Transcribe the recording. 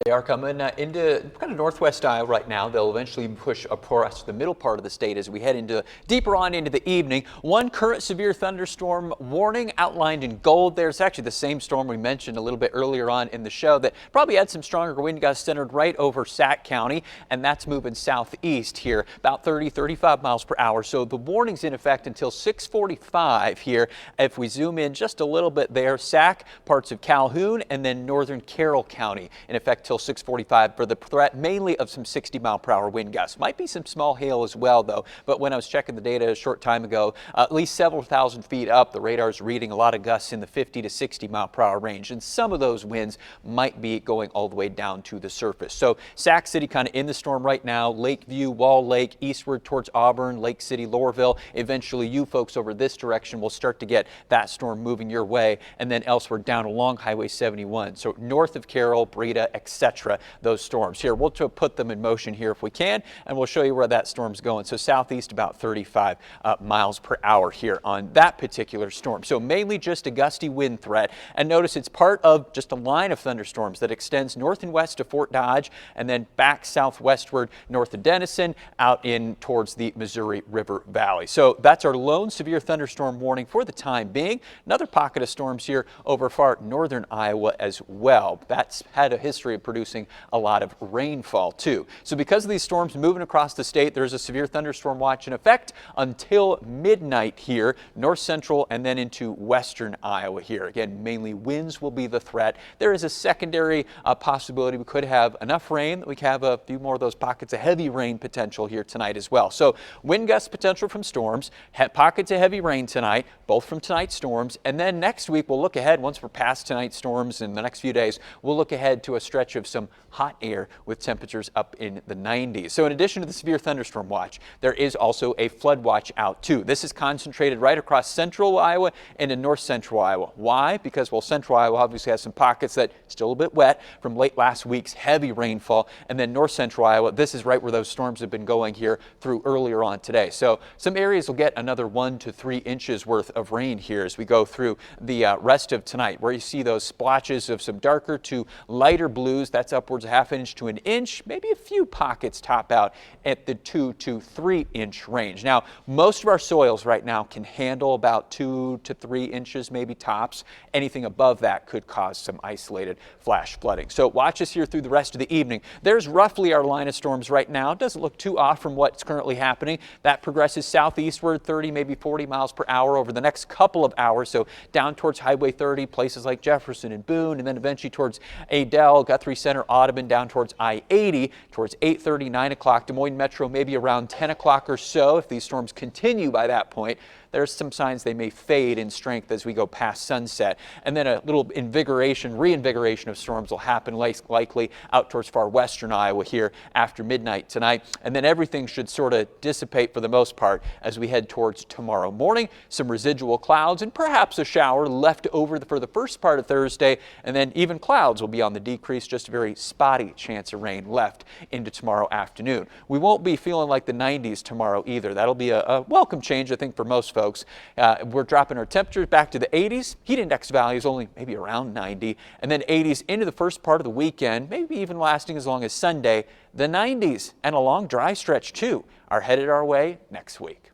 They are coming into kind of northwest Iowa right now. They'll eventually push across the middle part of the state as we head into deeper on into the evening. One current severe thunderstorm warning outlined in gold there. It's actually the same storm we mentioned a little bit earlier on in the show that probably had some stronger wind gusts centered right over Sac County, and that's moving southeast here about 35 miles per hour. So the warning's in effect until 6:45 here. If we zoom in just a little bit there, Sac, parts of Calhoun, and then northern Carroll County in effect till 6:45 for the threat mainly of some 60-mile-per-hour wind gusts. Might be some small hail as well, though. But when I was checking the data a short time ago, at least several thousand feet up, the radar's reading a lot of gusts in the 50 to 60-mile-per-hour range. And some of those winds might be going all the way down to the surface. So Sac City kind of in the storm right now. Lakeview, Wall Lake, eastward towards Auburn, Lake City, Lorville. Eventually, you folks over this direction will start to get that storm moving your way. And then elsewhere down along Highway 71. So north of Carroll, Breda, etc. Those storms here. We'll put them in motion here if we can, and we'll show you where that storm's going. So southeast about 35 miles per hour here on that particular storm. So mainly just a gusty wind threat. And notice it's part of just a line of thunderstorms that extends north and west to Fort Dodge and then back southwestward north of Denison out in towards the Missouri River Valley. So that's our lone severe thunderstorm warning for the time being. Another pocket of storms here over far northern Iowa as well. That's had a history of producing a lot of rainfall too. So because of these storms moving across the state, there's a severe thunderstorm watch in effect until midnight here, north central and then into western Iowa here. Again, mainly winds will be the threat. There is a secondary possibility we could have enough rain that we can have a few more of those pockets of heavy rain potential here tonight as well. So wind gust potential from storms, pockets of heavy rain tonight, both from tonight's storms. And then next week we'll look ahead, once we're past tonight's storms in the next few days, we'll look ahead to a stretch of some hot air with temperatures up in the 90s. So in addition to the severe thunderstorm watch, there is also a flood watch out too. This is concentrated right across central Iowa and in north central Iowa. Why? Because, well, central Iowa obviously has some pockets that still a bit wet from late last week's heavy rainfall, and then north central Iowa, this is right where those storms have been going here through earlier on today. So some areas will get another 1 to 3 inches worth of rain here as we go through the rest of tonight, where you see those splotches of some darker to lighter blues. That's upwards of ½ inch to an inch. Maybe a few pockets top out at the 2 to 3 inch range. Now, most of our soils right now can handle about 2 to 3 inches, maybe tops. Anything above that could cause some isolated flash flooding. So watch us here through the rest of the evening. There's roughly our line of storms right now. It doesn't look too off from what's currently happening. That progresses southeastward 30, maybe 40 miles per hour over the next couple of hours. So down towards Highway 30, places like Jefferson and Boone, and then eventually towards Adel, Guthrie Center, Audubon, down towards I-80, towards 8:30, 9 o'clock. Des Moines Metro maybe around 10 o'clock or so. If these storms continue by that point, there's some signs they may fade in strength as we go past sunset. And then a little reinvigoration of storms will happen likely out towards far western Iowa here after midnight tonight. And then everything should sort of dissipate for the most part as we head towards tomorrow morning. Some residual clouds and perhaps a shower left over for the first part of Thursday. And then even clouds will be on the decrease, just a very spotty chance of rain left into tomorrow afternoon. We won't be feeling like the 90s tomorrow either. That'll be a welcome change, I think, for most folks. We're dropping our temperatures back to the 80s. Heat index values only maybe around 90, and then 80s into the first part of the weekend, maybe even lasting as long as Sunday. The 90s and a long dry stretch too are headed our way next week.